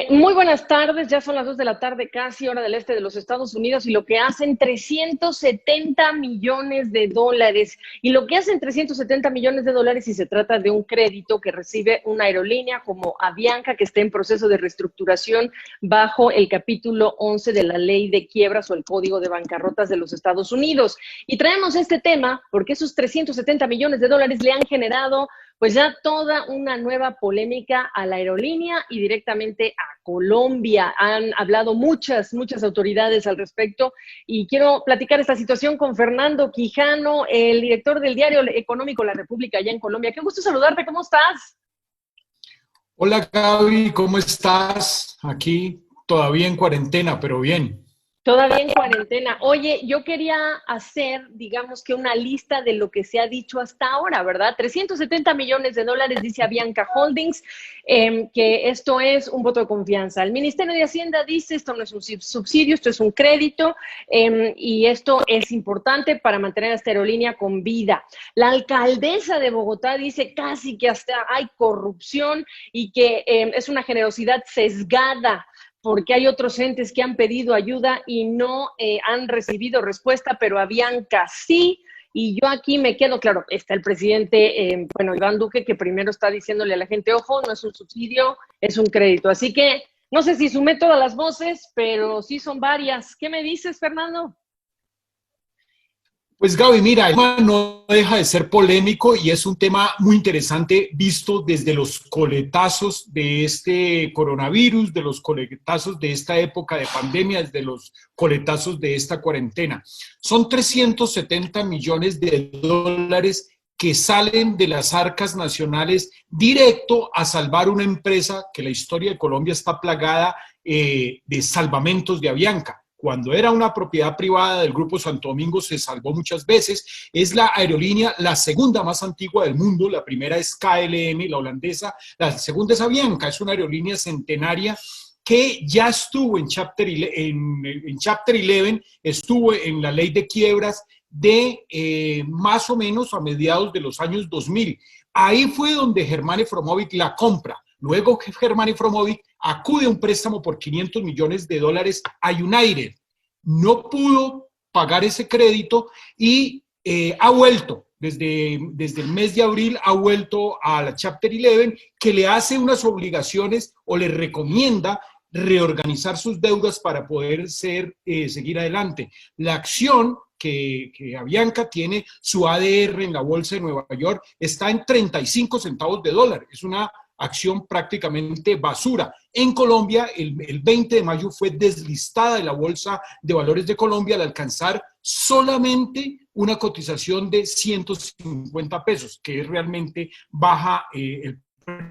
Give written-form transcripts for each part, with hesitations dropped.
Muy buenas tardes, ya son las 2 de la tarde, casi hora del este de los Estados Unidos, y lo que hacen 370 millones de dólares. Y lo que hacen 370 millones de dólares si se trata de un crédito que recibe una aerolínea como Avianca, que está en proceso de reestructuración bajo el capítulo 11 de la ley de quiebras o el código de bancarrotas de los Estados Unidos. Y traemos este tema porque esos 370 millones de dólares le han generado pues ya toda una nueva polémica a la aerolínea y directamente a Colombia. Han hablado muchas autoridades al respecto y quiero platicar esta situación con Fernando Quijano, el director del diario económico La República allá en Colombia. Qué gusto saludarte, ¿cómo estás? Hola Gaby, ¿cómo estás? Aquí todavía en cuarentena, pero bien. Todavía en cuarentena. Oye, yo quería hacer, digamos que una lista de lo que se ha dicho hasta ahora, ¿verdad? 370 millones de dólares, dice Avianca Holdings, que esto es un voto de confianza. El Ministerio de Hacienda dice, esto no es un subsidio, esto es un crédito, y esto es importante para mantener a esta aerolínea con vida. La alcaldesa de Bogotá dice casi que hasta hay corrupción y que es una generosidad sesgada porque hay otros entes que han pedido ayuda y no han recibido respuesta, pero Avianca sí. Y yo aquí me quedo, claro, está el presidente, bueno, Iván Duque, que primero está diciéndole a la gente, ojo, no es un subsidio, es un crédito. Así que no sé si sumé todas las voces, pero sí son varias. ¿Qué me dices, Fernando? Pues Gaby, mira, el tema no deja de ser polémico y es un tema muy interesante visto desde los coletazos de este coronavirus, de los coletazos de esta época de pandemia, desde los coletazos de esta cuarentena. Son 370 millones de dólares que salen de las arcas nacionales directo a salvar una empresa que la historia de Colombia está plagada de salvamentos de Avianca. Cuando era una propiedad privada del Grupo Santo Domingo se salvó muchas veces. Es la aerolínea la segunda más antigua del mundo. La primera es KLM, la holandesa. La segunda es Avianca, es una aerolínea centenaria que ya estuvo en Chapter 11, estuvo en la ley de quiebras de más o menos a mediados de los años 2000. Ahí fue donde Germán Efromovic la compra. Luego Germán Efromovic acude a un préstamo por 500 millones de dólares a United. No pudo pagar ese crédito y ha vuelto. Desde el mes de abril ha vuelto a la Chapter 11 que le hace unas obligaciones o le recomienda reorganizar sus deudas para poder seguir adelante. La acción que Avianca tiene, su ADR en la bolsa de Nueva York, está en 35 centavos de dólar. Es una acción prácticamente basura. En Colombia, el 20 de mayo fue deslistada de la Bolsa de Valores de Colombia al alcanzar solamente una cotización de 150 pesos, que es realmente baja el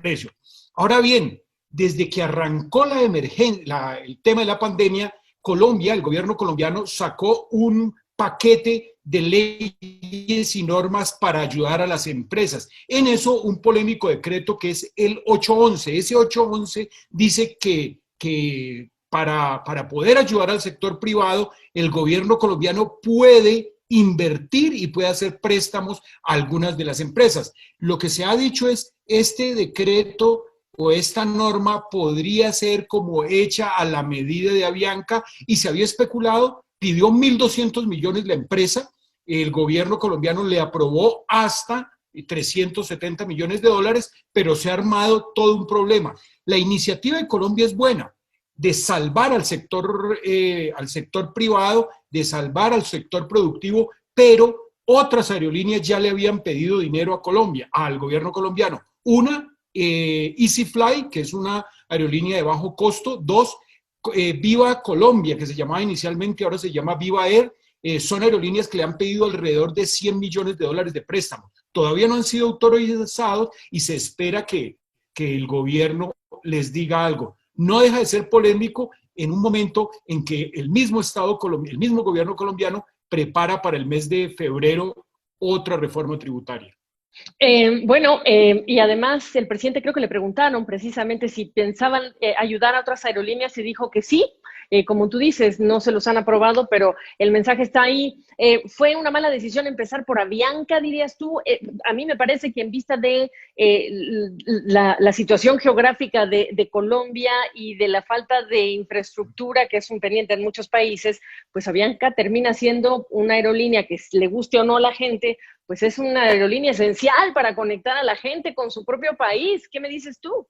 precio. Ahora bien, desde que arrancó la emergencia, el tema de la pandemia, Colombia, el gobierno colombiano sacó un paquete de leyes y normas para ayudar a las empresas. En eso, un polémico decreto que es el 811. Ese 811 dice que para poder ayudar al sector privado, el gobierno colombiano puede invertir y puede hacer préstamos a algunas de las empresas. Lo que se ha dicho es, este decreto o esta norma podría ser como hecha a la medida de Avianca y se había especulado, pidió 1.200 millones la empresa, el gobierno colombiano le aprobó hasta 370 millones de dólares, pero se ha armado todo un problema. La iniciativa de Colombia es buena, de salvar al sector privado, de salvar al sector productivo, pero otras aerolíneas ya le habían pedido dinero a Colombia, al gobierno colombiano. Una, EasyFly, que es una aerolínea de bajo costo. Dos, Viva Colombia, que se llamaba inicialmente, ahora se llama Viva Air. Son aerolíneas que le han pedido alrededor de 100 millones de dólares de préstamo. Todavía no han sido autorizados y se espera que el gobierno les diga algo. No deja de ser polémico en un momento en que el mismo gobierno colombiano prepara para el mes de febrero otra reforma tributaria. Y además el presidente creo que le preguntaron precisamente si pensaban ayudar a otras aerolíneas y dijo que sí, como tú dices, no se los han aprobado, pero el mensaje está ahí. ¿Fue una mala decisión empezar por Avianca, dirías tú? A mí me parece que en vista de la situación geográfica de Colombia y de la falta de infraestructura, que es un pendiente en muchos países, pues Avianca termina siendo una aerolínea que le guste o no a la gente, pues es una aerolínea esencial para conectar a la gente con su propio país. ¿Qué me dices tú?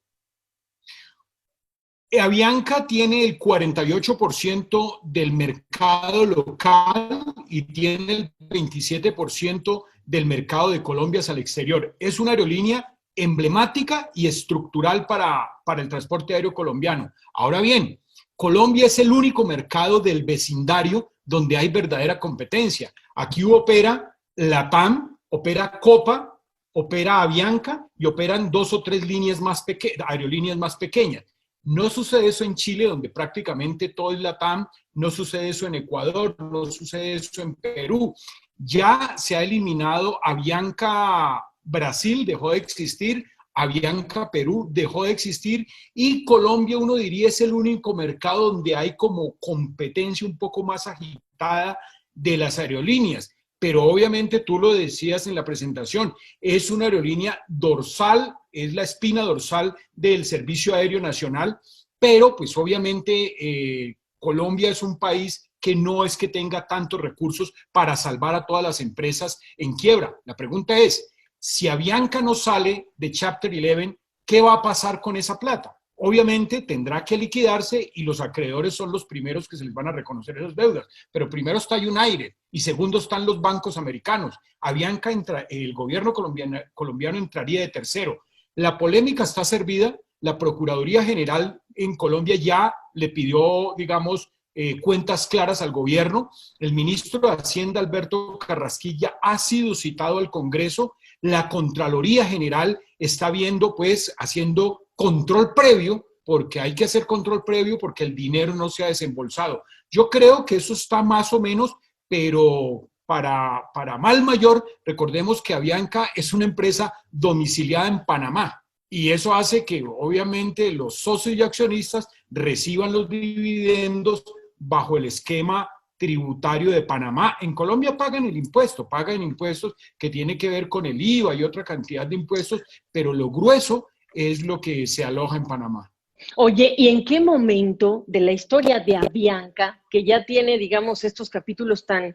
Avianca tiene el 48% del mercado local y tiene el 27% del mercado de Colombia hacia el exterior. Es una aerolínea emblemática y estructural para el transporte aéreo colombiano. Ahora bien, Colombia es el único mercado del vecindario donde hay verdadera competencia. Aquí opera LATAM, opera Copa, opera Avianca y operan 2 o 3 líneas más aerolíneas más pequeñas. No sucede eso en Chile, donde prácticamente todo es LATAM, no sucede eso en Ecuador, no sucede eso en Perú. Ya se ha eliminado Avianca Brasil, dejó de existir, Avianca Perú dejó de existir y Colombia, uno diría, es el único mercado donde hay como competencia un poco más agitada de las aerolíneas. Pero obviamente tú lo decías en la presentación, es una aerolínea dorsal, es la espina dorsal del Servicio Aéreo Nacional, pero pues obviamente Colombia es un país que no es que tenga tantos recursos para salvar a todas las empresas en quiebra. La pregunta es, si Avianca no sale de Chapter 11, ¿qué va a pasar con esa plata? Obviamente tendrá que liquidarse y los acreedores son los primeros que se les van a reconocer esas deudas. Pero primero está United y segundo están los bancos americanos. Avianca, el gobierno colombiano entraría de tercero. La polémica está servida. La Procuraduría General en Colombia ya le pidió, digamos, cuentas claras al gobierno. El ministro de Hacienda, Alberto Carrasquilla, ha sido citado al Congreso. La Contraloría General está viendo, pues, haciendo control previo, porque hay que hacer control previo porque el dinero no se ha desembolsado. Yo creo que eso está más o menos, pero para mal mayor, recordemos que Avianca es una empresa domiciliada en Panamá y eso hace que obviamente los socios y accionistas reciban los dividendos bajo el esquema tributario de Panamá. En Colombia pagan impuestos que tiene que ver con el IVA y otra cantidad de impuestos, pero lo grueso es lo que se aloja en Panamá. Oye, ¿y en qué momento de la historia de Avianca, que ya tiene, digamos, estos capítulos tan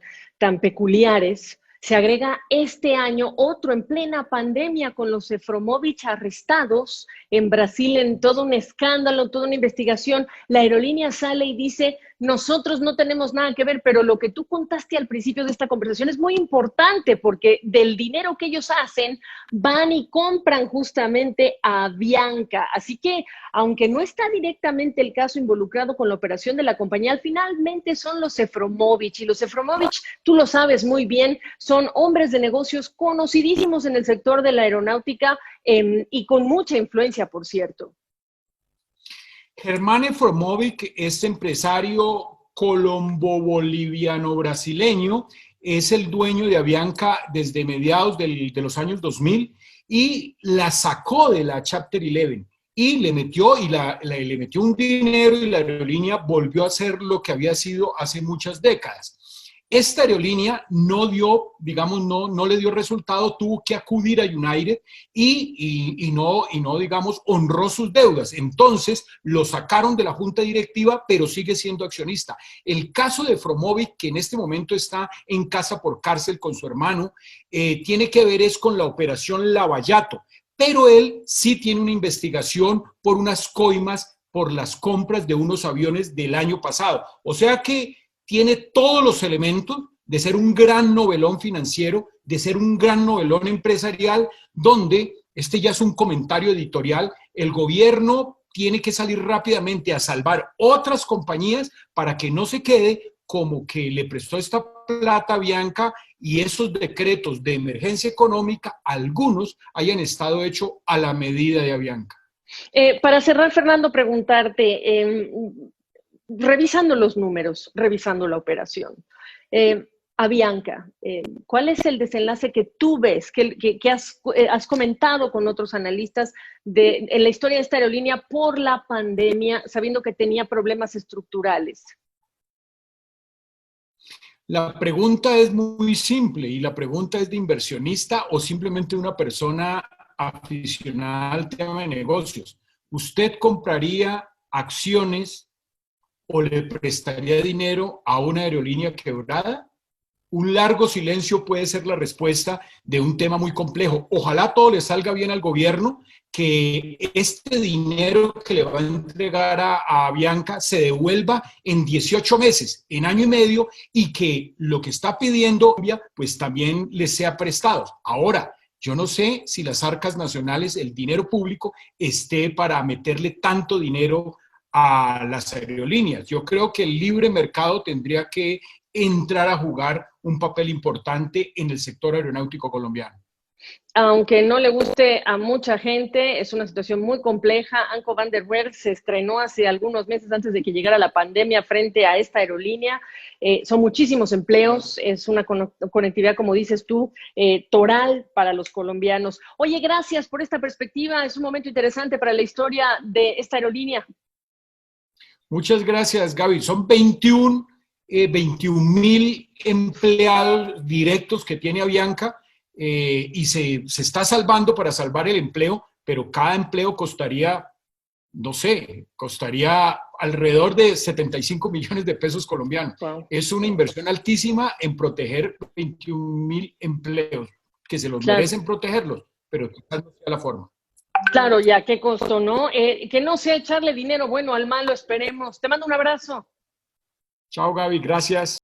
peculiares, se agrega este año otro en plena pandemia con los Efromovich arrestados en Brasil en todo un escándalo, toda una investigación? La aerolínea sale y dice, nosotros no tenemos nada que ver, pero lo que tú contaste al principio de esta conversación es muy importante porque del dinero que ellos hacen van y compran justamente a Avianca. Así que, aunque no está directamente el caso involucrado con la operación de la compañía, finalmente son los Efromovich. Y los Efromovich, tú lo sabes muy bien, son hombres de negocios conocidísimos en el sector de la aeronáutica y con mucha influencia, por cierto. Germán Efromovic es empresario colombo-boliviano-brasileño, es el dueño de Avianca desde mediados de los años 2000 y la sacó de la Chapter 11 y le metió un dinero y la aerolínea volvió a ser lo que había sido hace muchas décadas. Esta aerolínea no dio, digamos, no le dio resultado, tuvo que acudir a United y no, digamos, honró sus deudas. Entonces lo sacaron de la junta directiva, pero sigue siendo accionista. El caso de Efromovic, que en este momento está en casa por cárcel con su hermano, tiene que ver es con la operación Lavallato, pero él sí tiene una investigación por unas coimas por las compras de unos aviones del año pasado. O sea que tiene todos los elementos de ser un gran novelón financiero, de ser un gran novelón empresarial, donde, este ya es un comentario editorial, el gobierno tiene que salir rápidamente a salvar otras compañías para que no se quede como que le prestó esta plata a Avianca y esos decretos de emergencia económica, algunos hayan estado hechos a la medida de Avianca. Para cerrar, Fernando, preguntarte, revisando los números, revisando la operación. Avianca, ¿cuál es el desenlace que tú ves, que has comentado con otros analistas en la historia de esta aerolínea por la pandemia, sabiendo que tenía problemas estructurales? La pregunta es muy simple y la pregunta es de inversionista o simplemente una persona aficionada al tema de negocios. ¿Usted compraría acciones o le prestaría dinero a una aerolínea quebrada? Un largo silencio puede ser la respuesta de un tema muy complejo. Ojalá todo le salga bien al gobierno, que este dinero que le va a entregar a Avianca se devuelva en 18 meses, en año y medio, y que lo que está pidiendo, pues también les sea prestado. Ahora, yo no sé si las arcas nacionales, el dinero público, esté para meterle tanto dinero a las aerolíneas. Yo creo que el libre mercado tendría que entrar a jugar un papel importante en el sector aeronáutico colombiano. Aunque no le guste a mucha gente, es una situación muy compleja. Anko van der Werf se estrenó hace algunos meses antes de que llegara la pandemia frente a esta aerolínea. Son muchísimos empleos, es una conectividad, como dices tú, toral para los colombianos. Oye, gracias por esta perspectiva, es un momento interesante para la historia de esta aerolínea. Muchas gracias, Gaby. Son 21.000 empleados directos que tiene Avianca y se está salvando para salvar el empleo, pero cada empleo costaría, no sé, costaría alrededor de 75 millones de pesos colombianos. Wow. Es una inversión altísima en proteger 21.000 empleos, que se los merecen protegerlos, pero quizás no sea la forma. Claro, ya, qué costo, ¿no? Que no sea echarle dinero bueno al malo, esperemos. Te mando un abrazo. Chao, Gaby, gracias.